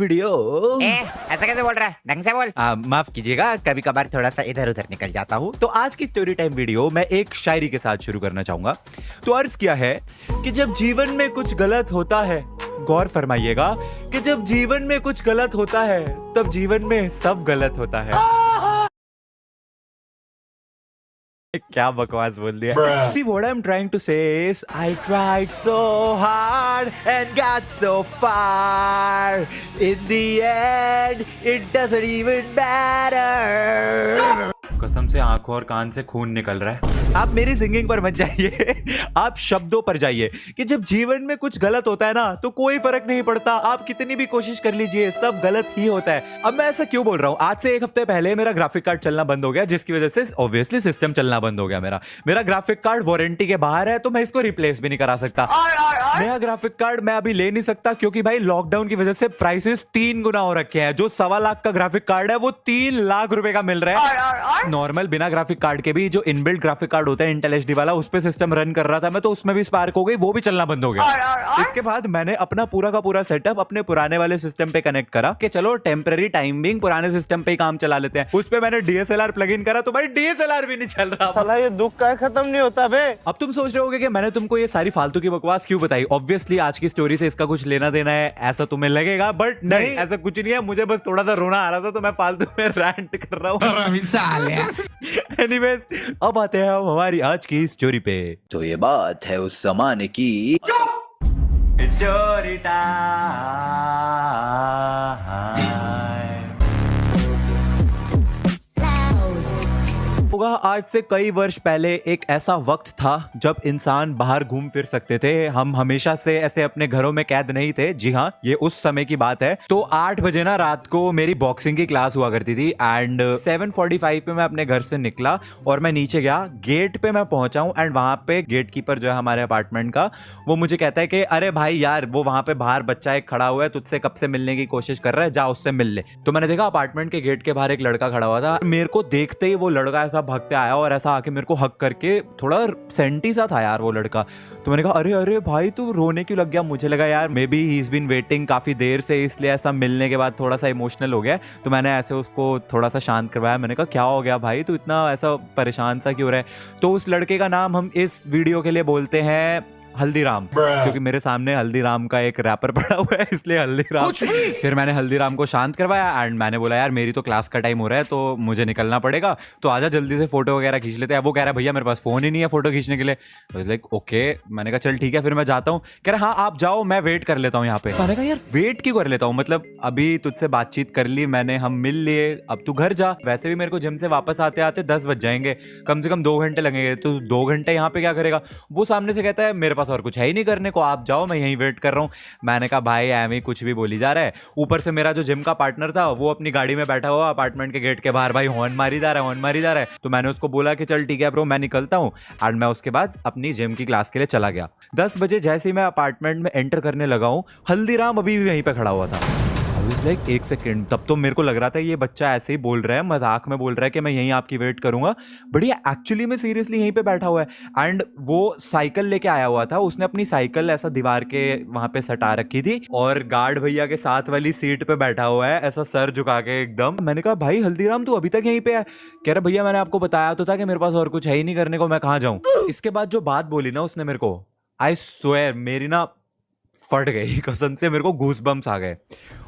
Video. ऐसा कैसे बोल रहा है? ढंग से बोल। माफ कीजिएगा, कभी कभार थोड़ा सा इधर उधर निकल जाता हूँ। तो आज की स्टोरी टाइम वीडियो मैं एक शायरी के साथ शुरू करना चाहूंगा। तो अर्ज किया है कि जब जीवन में कुछ गलत होता है, गौर फरमाइएगा कि जब जीवन में कुछ गलत होता है तब जीवन में सब गलत होता है। क्या बकवास बोल दिया। See what I'm trying to say is I tried so hard and got so far. In the end, it doesn't even matter. कसम से आंखों और कान से खून निकल रहा है। आप मेरी सिंगिंग पर मत जाइए, आप शब्दों पर जाइए कि जब जीवन में कुछ गलत होता है ना तो कोई फर्क नहीं पड़ता, आप कितनी भी कोशिश कर लीजिए सब गलत ही होता है। अब मैं ऐसा क्यों बोल रहा हूँ? आज से एक हफ्ते पहले मेरा ग्राफिक कार्ड चलना बंद हो गया, जिसकी वजह से ऑब्वियसली सिस्टम चलना बंद हो गया। मेरा ग्राफिक कार्ड वारंटी के बाहर है, तो मैं इसको रिप्लेस भी नहीं करा सकता। नया ग्राफिक कार्ड मैं अभी ले नहीं सकता क्योंकि भाई लॉकडाउन की वजह से प्राइसेस 3 गुना हो रखे हैं। जो 1.25 लाख का ग्राफिक कार्ड है वो 3 लाख रुपए का मिल रहा है। नॉर्मल बिना ग्राफिक कार्ड के भी जो इनबिल्ट ग्राफिक कार्ड होता है इंटेल एचडी वाला, उस पे सिस्टम रन कर रहा था मैं, तो उसमें भी स्पार्क हो गई, वो भी चलना बंद हो गया। इसके बाद मैंने अपना पूरा का पूरा सेटअप अपने पुराने वाले सिस्टम पे कनेक्ट करा कि चलो टेम्पररी टाइमिंग पुराने सिस्टम पे ही काम चला लेते हैं। उस पे मैंने डीएसएलआर प्लग इन करा तो भाई डीएसएलआर भी नहीं चल रहा। साला ये दुख का खत्म नहीं होता बे। अब तुम सोच रहे होगे कि मैंने तुमको ये सारी फालतू की बकवास क्यों बताई। ऑब्वियसली आज की स्टोरी से इसका कुछ लेना देना है ऐसा तुम्हें लगेगा, बट नहीं, ऐसा कुछ नहीं है। मुझे बस थोड़ा सा रोना आ रहा था तो मैं फालतू में रैंट कर रहा हूँ। एनीवेज, अब आते हैं हम हमारी आज की स्टोरी पे। तो ये बात है उस जमाने की। Story time. होगा आज से कई वर्ष पहले एक ऐसा वक्त था जब इंसान बाहर घूम फिर सकते थे। हम हमेशा से ऐसे अपने घरों में कैद नहीं थे। जी हाँ, ये उस समय की बात है। तो 8 बजे ना रात को मेरी बॉक्सिंग की क्लास हुआ करती थी एंड 7:45 पे मैं अपने घर से निकला और मैं नीचे गया। गेट पे मैं पहुंचा हूं एंड वहां पे गेट कीपर जो है हमारे अपार्टमेंट का, वो मुझे कहता है कि अरे भाई यार, वो वहां पे बाहर बच्चा एक खड़ा हुआ है, तुझसे कब से मिलने की कोशिश कर रहा है, जा उससे मिल ले। तो मैंने देखा अपार्टमेंट के गेट के बाहर एक लड़का खड़ा हुआ था। मेरे को देखते ही वो लड़का ऐसा भागते आया और ऐसा आके मेरे को हक करके, थोड़ा सेंटी सा था यार वो लड़का। तो मैंने कहा अरे अरे भाई तू रोने क्यों लग गया? मुझे लगा यार maybe he is been waiting काफी देर से, इसलिए ऐसा मिलने के बाद थोड़ा सा इमोशनल हो गया। तो मैंने ऐसे उसको थोड़ा सा शांत करवाया। मैंने कहा क्या हो गया भाई, तू इतना ऐसा परेशान सा क्यों रहा है? तो उस लड़के का नाम हम इस वीडियो के लिए बोलते हैं हल्दीराम, क्योंकि मेरे सामने हल्दीराम का एक रैपर पड़ा हुआ है, इसलिए हल्दीराम। फिर मैंने हल्दीराम को शांत करवाया एंड मैंने बोला यार मेरी तो क्लास का टाइम हो रहा है तो मुझे निकलना पड़ेगा, तो आजा जल्दी से फोटो वगैरह खींच लेते हैं। वो कह रहा है भैया मेरे पास फोन ही नहीं है फोटो खींचने के लिए। लाइक ओके, मैंने कहा चल ठीक है फिर मैं जाता हूँ। कह रहा हाँ आप जाओ, मैं वेट कर लेता हूँ यहाँ पे। मैंने कहा यार वेट क्यों कर लेता हूँ, मतलब अभी तुझसे बातचीत कर ली मैंने, हम मिल लिए, अब तू घर जा। वैसे भी मेरे को जिम से वापस आते आते 10 बज जाएंगे, कम से कम 2 घंटे लगेंगे, तो 2 घंटे यहाँ पे क्या करेगा? वो सामने से कहता है मेरे पास और कुछ है ही नहीं करने को, आप जाओ मैं यहीं वेट कर रहा हूँ। मैंने कहा भाई एम कुछ भी बोली जा रहा है। ऊपर से मेरा जो जिम का पार्टनर था वो अपनी गाड़ी में बैठा हुआ अपार्टमेंट के गेट के बाहर भाई हॉर्न मारी जा रहा है। तो मैंने उसको बोला कि चल ठीक है ब्रो मैं निकलता हूँ एंड मैं उसके बाद अपनी जिम की क्लास के लिए चला गया। 10 बजे जैसे ही मैं अपार्टमेंट में एंटर करने लगा हूँ, हल्दीराम अभी भी वहीं पे खड़ा हुआ था। लाइक एक सेकेंड, तब तो मेरे को लग रहा था ये बच्चा ऐसे ही बोल रहा है, मजाक में बोल रहा है कि मैं यहीं आपकी वेट करूंगा, बट ये एक्चुअली में सीरियसली यहीं पे बैठा हुआ है। एंड वो साइकिल लेके आया हुआ था, उसने अपनी साइकिल ऐसा दीवार के वहां पे सटा रखी थी और गार्ड भैया के साथ वाली सीट पे बैठा हुआ है ऐसा सर झुका के एकदम। मैंने कहा भाई हल्दीराम तू अभी तक यहीं पे है? कह रहा भैया मैंने आपको बताया तो था कि मेरे पास और कुछ है ही नहीं करने को, मैं कहाँ जाऊं? इसके बाद जो बात बोली ना उसने मेरे को, आई स्वेयर मेरी ना फट गई कसम से, मेरे को गूज़बम्स आ गए।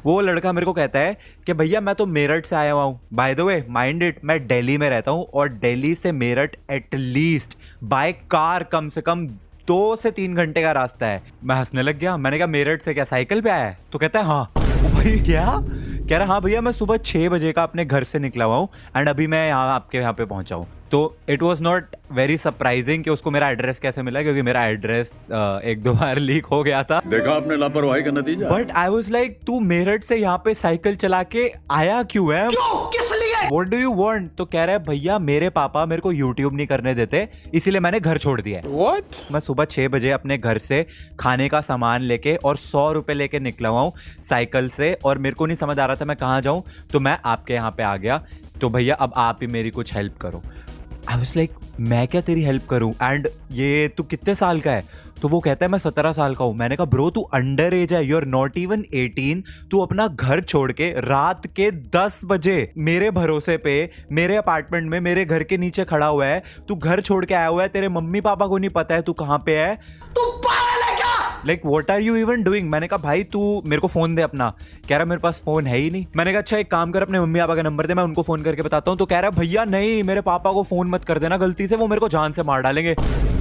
वो लड़का मेरे को कहता है कि भैया मैं तो मेरठ से आया हुआ हूँ, by the way mind it मैं दिल्ली में रहता हूँ और दिल्ली से मेरठ एटलीस्ट बाय कार कम से कम 2 से 3 घंटे का रास्ता है। मैं हंसने लग गया। मैंने कहा मेरठ से क्या साइकिल पे आया है? तो कहता है हाँ। भाई क्या? कह रहा हाँ भैया मैं सुबह 6 बजे का अपने घर से निकला हुआ हूँ एंड अभी मैं यहाँ आपके यहाँ पे पहुंचा हूँ। तो it was not very surprising कि उसको मेरा एड्रेस कैसे मिला, क्योंकि मेरा एड्रेस 1-2 बार लीक हो गया था। देखा आपने लापरवाही का नतीजा। बट आई वॉज लाइक तू मेरठ से यहाँ पे साइकिल चला के आया क्यों है? किस लिए? What do you want? तो कह रहा है भैया मेरे पापा मेरे को YouTube नहीं करने देते, इसीलिए मैंने घर छोड़ दिया है। What? मैं सुबह 6 बजे अपने घर से खाने का सामान लेके और 100 रुपए लेके निकला हुआ हूँ साइकिल से, और मेरे को नहीं समझ आ रहा था मैं कहाँ जाऊँ, तो मैं आपके यहाँ पे आ गया। तो भैया अब आप ही मेरी कुछ हेल्प करो। आई वाज लाइक मैं क्या तेरी हेल्प करूं? एंड ये तू कितने साल का है? तो वो कहता है मैं 17 साल का हूँ। मैंने कहा ब्रो तू अंडर एज है, यू आर नॉट इवन 18, तू अपना घर छोड़ के रात के 10 बजे मेरे भरोसे पे मेरे अपार्टमेंट में मेरे घर के नीचे खड़ा हुआ है, तू घर छोड़ के आया हुआ है, तेरे मम्मी पापा को नहीं पता है तू कहाँ पे है, तू पागल है क्या? Like what are you even doing? मैंने कहा भाई तू मेरे को फोन दे अपना। कह रहा मेरे पास फोन है ही नहीं। मैंने कहा अच्छा एक काम कर, अपने मम्मी पापा का नंबर दे, मैं उनको फोन करके बताता हूँ। तो कह रहा भैया नहीं, मेरे पापा को फोन मत कर देना गलती से, वो मेरे को जान से मार डालेंगे।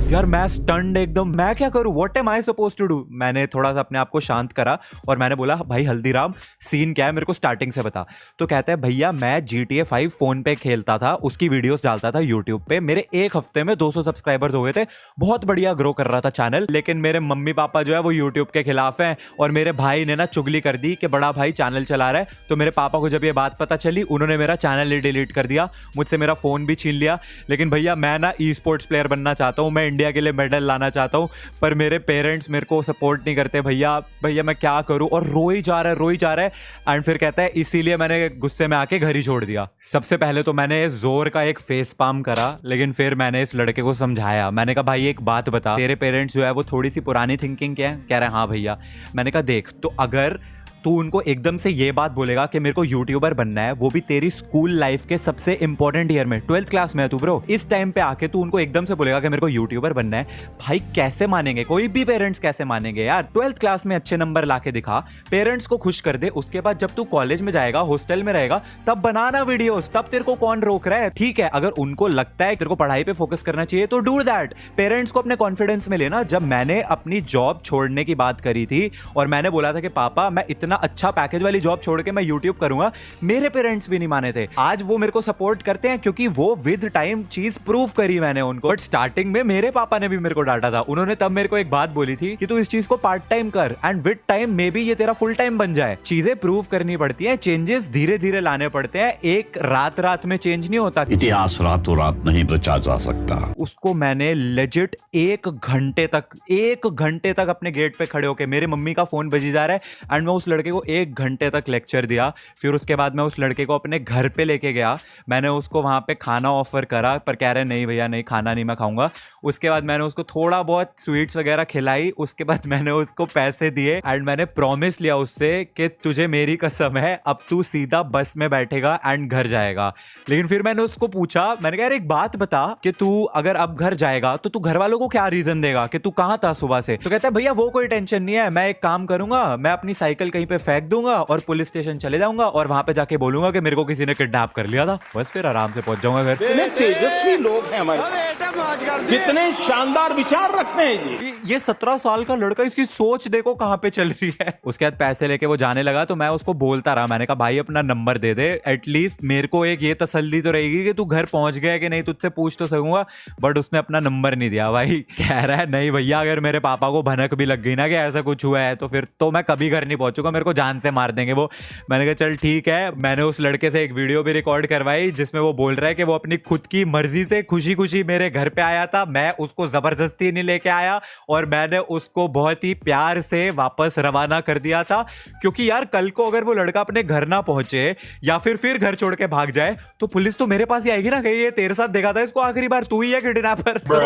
यार मैं स्टन्ड एकदम, मैं क्या करूं, what am I suppose to do? मैंने थोड़ा सा अपने आप को शांत करा और मैंने बोला भाई हल्दीराम सीन क्या है, मेरे को स्टार्टिंग से बता। तो कहता है भैया मैं GTA 5 फोन पे खेलता था, उसकी वीडियोस डालता था यूट्यूब पे, मेरे एक हफ्ते में 200 सब्सक्राइबर्स हो गए थे, बहुत बढ़िया ग्रो कर रहा था चैनल, लेकिन मेरे मम्मी पापा जो है वो यूट्यूब के खिलाफ हैं और मेरे भाई ने ना चुगली कर दी कि बड़ा भाई चैनल चला रहा है। तो मेरे पापा को जब ये बात पता चली उन्होंने मेरा चैनल ही डिलीट कर दिया, मुझसे मेरा फोन भी छीन लिया। लेकिन भैया मैं ना ई स्पोर्ट्स प्लेयर बनना चाहता हूँ, मैं इंडिया के लिए मेडल लाना चाहता हूँ, पर मेरे पेरेंट्स मेरे को सपोर्ट नहीं करते भैया, भैया मैं क्या करूँ? और रो ही जा रहा है। एंड फिर कहता है इसीलिए मैंने गुस्से में आके घर ही छोड़ दिया। सबसे पहले तो मैंने जोर का एक फेस पाम करा, लेकिन फिर मैंने इस लड़के को समझाया। मैंने कहा भाई एक बात बता, तेरे पेरेंट्स जो है वो थोड़ी सी पुरानी थिंकिंग के हैं? कह रहा है हाँ भैया। मैंने कहा देख, तो अगर तू उनको एकदम से ये बात बोलेगा कि मेरे को यूट्यूबर बनना है, वो भी तेरी स्कूल लाइफ के सबसे इंपॉर्टेंट ईयर में, 12th क्लास में है तू ब्रो, इस टाइम पे आके तू उनको एकदम से बोलेगा कि मेरे को यूट्यूबर बनना है, भाई कैसे मानेंगे? कोई भी पेरेंट्स कैसे मानेंगे यार? 12th क्लास में अच्छे नंबर लाके दिखा, पेरेंट्स को खुश कर दे, उसके बाद जब तू कॉलेज में जाएगा, हॉस्टल में रहेगा, तब बनाना वीडियोस, तब तेरे को कौन रोक रहा है? ठीक है, अगर उनको लगता है तेरे को पढ़ाई पे फोकस करना चाहिए तो डू दैट। पेरेंट्स को अपने कॉन्फिडेंस में लेना। जब मैंने अपनी जॉब छोड़ने की बात करी थी और मैंने बोला था कि पापा मैं इतना अच्छा पैकेज वाली जॉब छोड़ के मैं यूट्यूब करूंगा, मेरे पेरेंट्स भी नहीं माने थे। आज वो मेरे को सपोर्ट करते हैं क्योंकि वो विद टाइम चीज प्रूव करी मैंने उनको। बट स्टार्टिंग में मेरे पापा ने भी मेरे को डांटा था। उन्होंने तब मेरे को एक बात बोली थी कि तू इस चीज को पार्ट टाइम कर and with time may be ये तेरा फुल टाइम बन जाए। चीजें प्रूव करनी पड़ती हैं, चेंजेस धीरे धीरे लाने पड़ते हैं, एक रात में चेंज नहीं होता। इतिहास रातों रात नहीं बचा जा सकता। उसको मैंने लेजिट एक घंटे तक अपने गेट पे खड़े होके, मेरे मम्मी का फोन बजी जा रहा है एंड मैं उस लड़के को 1 घंटे तक लेक्चर दिया। फिर उसके बाद मैं उस लड़के को अपने घर पे लेके गया, मैंने उसको वहां पे खाना ऑफर करा, पर कह रहे नहीं भैया नहीं, खाना नहीं मैं खाऊंगा। उसके बाद मैंने उसको थोड़ा बहुत स्वीट्स वगैरह खिलाई, उसके बाद मैंने उसको पैसे दिए एंड मैंने प्रॉमिस लिया उससे कि तुझे मेरी कसम है अब तू सीधा बस में बैठेगा एंड घर जाएगा। लेकिन फिर मैंने उसको पूछा, मैंने कहा यार एक बात बता कि तू अगर अब घर जाएगा तो तू घर वालों को क्या रीजन देगा कि तू कहां था सुबह से? तो कहता है भैया वो कोई टेंशन नहीं है, मैं एक काम करूंगा, मैं अपनी साइकिल कहीं पे फेंक दूंगा और पुलिस स्टेशन चले जाऊंगा और वहां पे जाके बोलूंगा कि मेरे को किसी ने किडनैप कर लिया था, बस फिर आराम से पहुंच जाऊंगा घर। कितने तेजस्वी लोग हैं हमारे पास, कितने शानदार विचार रखते हैं जी। ये 17 साल का लड़का, इसकी सोच देखो कहां पे चल रही है। उसके बाद पैसे लेके वो जाने लगा तो मैं उसको बोलता रहा, मैंने कहा भाई अपना नंबर दे दे, एटलीस्ट मेरे को एक ये तसल्ली तो रहेगी कि तू घर पहुंच गया कि नहीं, तुझसे पूछ तो सकूंगा। बट उसने अपना नंबर नहीं दिया भाई। कह रहा है नहीं भैया अगर मेरे पापा को भनक भी लग गई ना कि ऐसा कुछ हुआ है तो फिर तो मैं कभी घर नहीं पहुंचूंगा, मेरे को जान से मार देंगे वो। मैंने कहा चल ठीक है। मैंने उस लड़के से एक वीडियो भी रिकॉर्ड करवाई जिसमें वो बोल रहा है कि वो अपनी खुद की मर्जी से खुशी खुशी मेरे घर पे आया था, मैं उसको जबरदस्ती नहीं लेके आया और मैंने उसको बहुत ही प्यार से वापस रवाना कर दिया था। क्योंकि यार कल को अगर वो लड़का अपने घर ना पहुंचे या फिर घर छोड़ के भाग जाए तो पुलिस तो मेरे पास ही आएगी ना, कहीं ये तेरे साथ देखा था इसको आखिरी बार, तू ही है किडनैपर। तो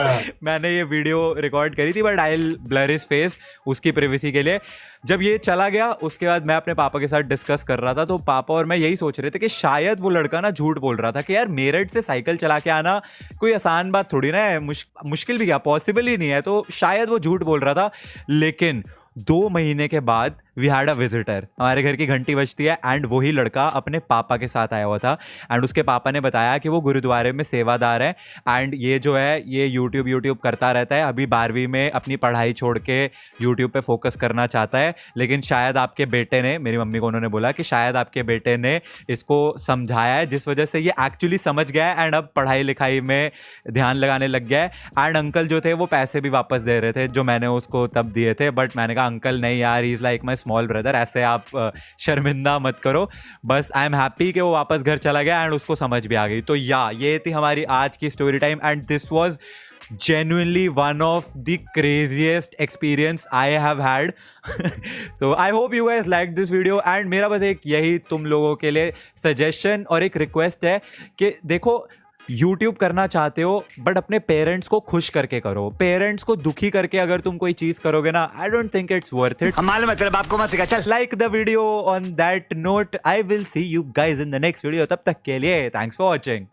मैंने ये वीडियो रिकॉर्ड करी थी but I will blur his face उसकी प्राइवेसी के लिए। जब ये चला गया उसके बाद मैं अपने पापा के साथ डिस्कस कर रहा था तो पापा और मैं यही सोच रहे थे कि शायद वो लड़का ना झूठ बोल रहा था कि यार मेरठ से साइकिल चला के आना कोई आसान बात थोड़ी ना है, मुश्किल भी क्या, पॉसिबल ही नहीं है, तो शायद वो झूठ बोल रहा था। लेकिन 2 महीने के बाद वी हैड अ विजिटर, हमारे घर की घंटी बजती है एंड वही लड़का अपने पापा के साथ आया हुआ था एंड उसके पापा ने बताया कि वो गुरुद्वारे में सेवादार है एंड ये जो है ये यूट्यूब करता रहता है, अभी 12वीं में अपनी पढ़ाई छोड़ के यूट्यूब पे फोकस करना चाहता है, लेकिन शायद आपके बेटे ने, मेरी मम्मी को उन्होंने बोला कि शायद आपके बेटे ने इसको समझाया है जिस वजह से ये एक्चुअली समझ गया है एंड अब पढ़ाई लिखाई में ध्यान लगाने लग गया है। एंड अंकल जो थे वो पैसे भी वापस दे रहे थे जो मैंने उसको तब दिए थे, बट मैंने कहा अंकल नहीं यार, he is like my small brother, ऐसे आप शर्मिंदा मत करो। बस आई एम हैप्पी कि वो वापस घर चला गया एंड उसको समझ भी आ गई। तो या ये थी हमारी आज की story time and this was genuinely one of the craziest experience I have had. So I hope you guys liked this video and मेरा बस एक यही तुम लोगों के लिए सजेशन और एक रिक्वेस्ट है कि देखो यूट्यूब करना चाहते हो बट अपने पेरेंट्स को खुश करके करो। पेरेंट्स को दुखी करके अगर तुम कोई चीज करोगे ना, I don't think it's worth it. मालूम है तेरे बाप को मत सिखा, चल। Like the video on that note. I will see you guys in the next video. तब तक के लिए थैंक्स फॉर वॉचिंग।